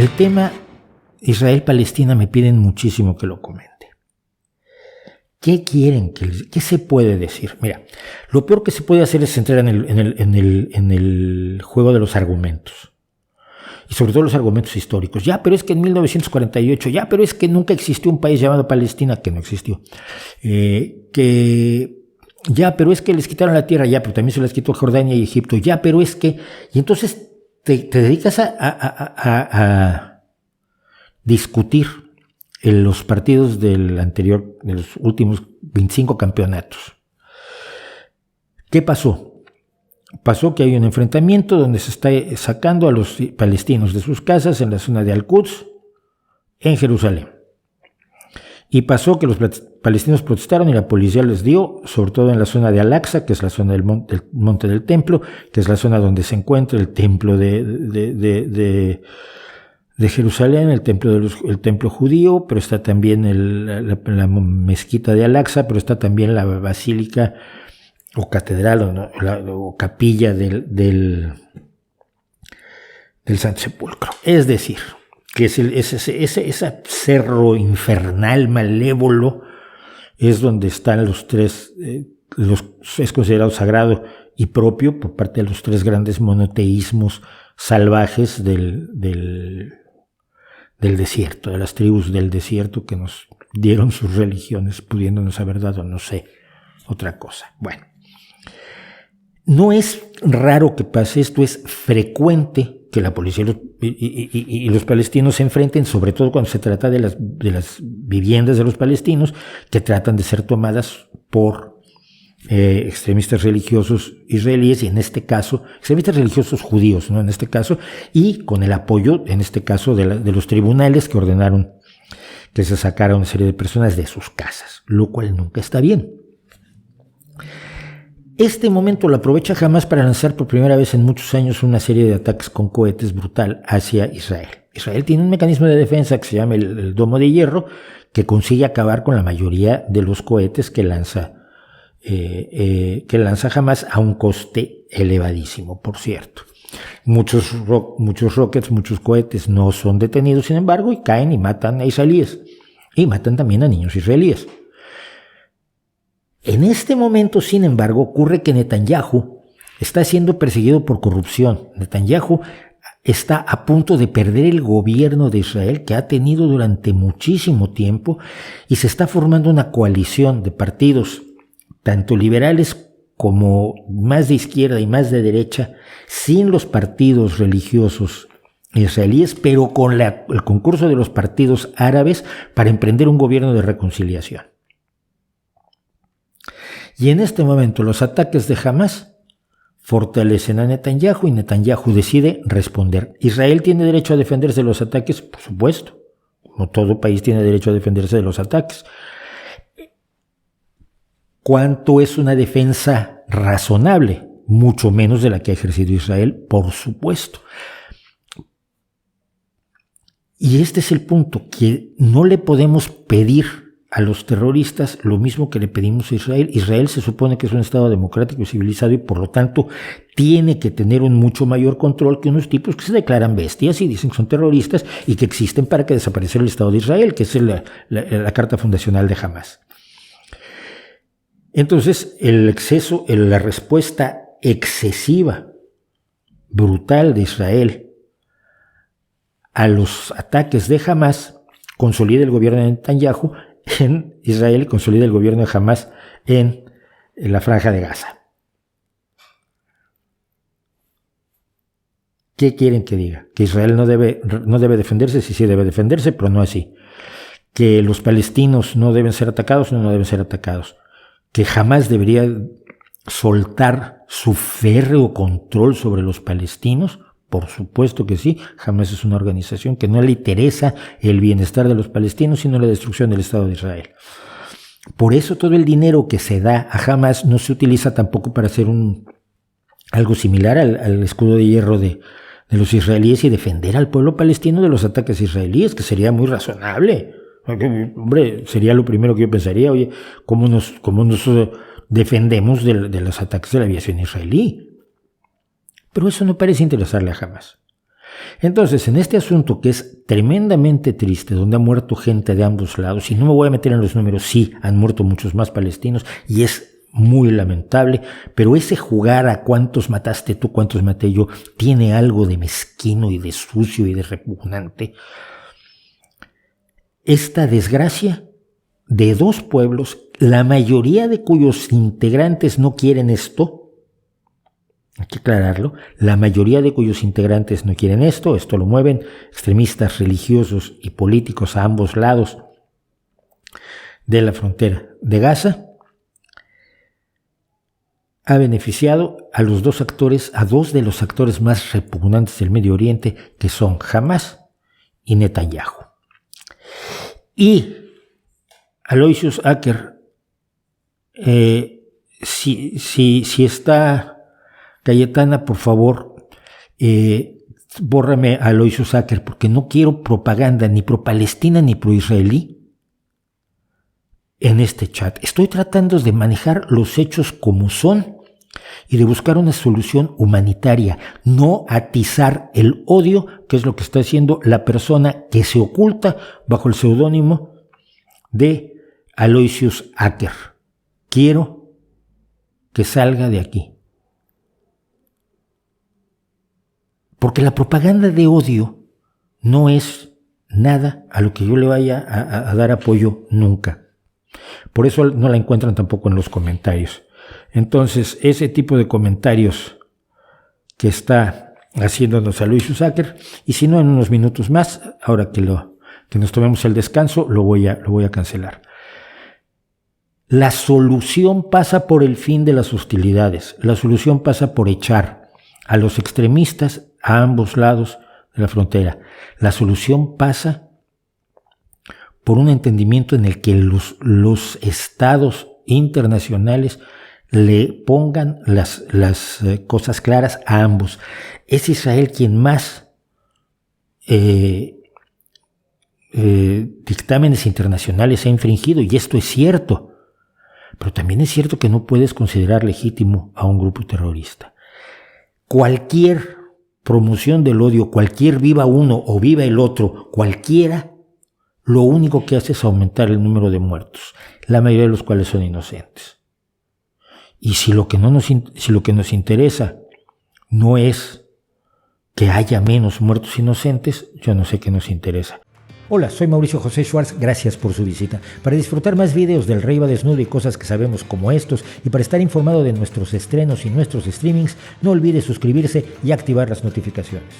El tema Israel-Palestina me piden muchísimo que lo comente. ¿Qué quieren? ¿Qué se puede decir? Mira, lo peor que se puede hacer es entrar en el juego de los argumentos. Y sobre todo los argumentos históricos. Ya, pero es que en 1948, ya, pero es que nunca existió un país llamado Palestina, que no existió. Ya, pero es que les quitaron la tierra, ya, pero también se les quitó Jordania y Egipto, ya, pero es que... Y entonces te dedicas a discutir en los partidos de los últimos 25 campeonatos. ¿Qué pasó? Pasó que hay un enfrentamiento donde se está sacando a los palestinos de sus casas en la zona de Al-Quds, en Jerusalén. Y pasó que los palestinos protestaron y la policía les dio, sobre todo en la zona de Al-Aqsa, que es la zona del monte del templo, que es la zona donde se encuentra el templo de Jerusalén, el templo judío, pero está también la mezquita de Al-Aqsa, pero está también la basílica o catedral o capilla del Santo Sepulcro. Es decir, que ese cerro infernal, malévolo, es donde están los tres, es considerado sagrado y propio por parte de los tres grandes monoteísmos salvajes del desierto, de las tribus del desierto que nos dieron sus religiones, pudiéndonos haber dado, no sé, otra cosa. Bueno, no es raro que pase esto, es frecuente que la policía y los palestinos se enfrenten, sobre todo cuando se trata de las viviendas de los palestinos, que tratan de ser tomadas por extremistas religiosos israelíes, y en este caso, extremistas religiosos judíos, ¿no? En este caso, y con el apoyo, en este caso, de los tribunales que ordenaron que se sacara una serie de personas de sus casas, lo cual nunca está bien. Este momento lo aprovecha Hamas para lanzar por primera vez en muchos años una serie de ataques con cohetes brutal hacia Israel. Israel tiene un mecanismo de defensa que se llama el domo de hierro, que consigue acabar con la mayoría de los cohetes que lanza Hamas a un coste elevadísimo, por cierto. Muchos rockets, muchos cohetes no son detenidos, sin embargo, y caen y matan a israelíes. Y matan también a niños israelíes. En este momento, sin embargo, ocurre que Netanyahu está siendo perseguido por corrupción. Netanyahu está a punto de perder el gobierno de Israel que ha tenido durante muchísimo tiempo, y se está formando una coalición de partidos, tanto liberales como más de izquierda y más de derecha, sin los partidos religiosos israelíes, pero con el concurso de los partidos árabes para emprender un gobierno de reconciliación. Y en este momento los ataques de Hamas fortalecen a Netanyahu y Netanyahu decide responder. ¿Israel tiene derecho a defenderse de los ataques? Por supuesto. Como todo país tiene derecho a defenderse de los ataques. ¿Cuánto es una defensa razonable? Mucho menos de la que ha ejercido Israel, por supuesto. Y este es el punto, que no le podemos pedir a los terroristas lo mismo que le pedimos a Israel. Israel se supone que es un Estado democrático y civilizado, y por lo tanto tiene que tener un mucho mayor control que unos tipos que se declaran bestias y dicen que son terroristas y que existen para que desaparezca el Estado de Israel, que es la carta fundacional de Hamas. Entonces, la respuesta excesiva, brutal de Israel a los ataques de Hamas consolida el gobierno de Netanyahu en Israel y consolida el gobierno de Hamas en la Franja de Gaza. ¿Qué quieren que diga? Que Israel no debe defenderse, sí debe defenderse, pero no así. Que los palestinos no deben ser atacados, no deben ser atacados. Que Hamas debería soltar su férreo control sobre los palestinos. Por supuesto que sí. Hamas es una organización que no le interesa el bienestar de los palestinos, sino la destrucción del Estado de Israel. Por eso todo el dinero que se da a Hamas no se utiliza tampoco para hacer algo similar al escudo de hierro de los israelíes y defender al pueblo palestino de los ataques israelíes, que sería muy razonable. Hombre, sería lo primero que yo pensaría. Oye, ¿cómo nos defendemos de los ataques de la aviación israelí? Pero eso no parece interesarle a Hamas. Entonces, en este asunto que es tremendamente triste, donde ha muerto gente de ambos lados, y no me voy a meter en los números, sí, han muerto muchos más palestinos, y es muy lamentable, pero ese jugar a cuántos mataste tú, cuántos maté yo, tiene algo de mezquino y de sucio y de repugnante. Esta desgracia de dos pueblos, la mayoría de cuyos integrantes no quieren esto, hay que aclararlo, la mayoría de cuyos integrantes no quieren esto lo mueven extremistas religiosos y políticos a ambos lados de la frontera de Gaza, ha beneficiado a los dos actores, a dos de los actores más repugnantes del Medio Oriente, que son Hamas y Netanyahu. Y Aloysius Acker, si está Cayetana, por favor, bórrame a Aloysius Acker, porque no quiero propaganda ni pro-palestina ni pro-israelí en este chat. Estoy tratando de manejar los hechos como son y de buscar una solución humanitaria, no atizar el odio, que es lo que está haciendo la persona que se oculta bajo el seudónimo de Aloysius Acker. Quiero que salga de aquí. Porque la propaganda de odio no es nada a lo que yo le vaya a dar apoyo nunca. Por eso no la encuentran tampoco en los comentarios. Entonces, ese tipo de comentarios que está haciéndonos Aloysius Acker, y si no, en unos minutos más, ahora que nos tomemos el descanso, lo voy a cancelar. La solución pasa por el fin de las hostilidades. La solución pasa por echar a los extremistas a ambos lados de la frontera. La solución pasa por un entendimiento en el que los estados internacionales le pongan las cosas claras a ambos. Es Israel quien más dictámenes internacionales ha infringido, y esto es cierto. Pero también es cierto que no puedes considerar legítimo a un grupo terrorista. Cualquier promoción del odio, cualquier viva uno o viva el otro, cualquiera, lo único que hace es aumentar el número de muertos, la mayoría de los cuales son inocentes. Y si lo que nos interesa no es que haya menos muertos inocentes, yo no sé qué nos interesa. Hola, soy Mauricio José Schwartz, gracias por su visita. Para disfrutar más videos del Rey va desnudo y cosas que sabemos como estos, y para estar informado de nuestros estrenos y nuestros streamings, no olvide suscribirse y activar las notificaciones.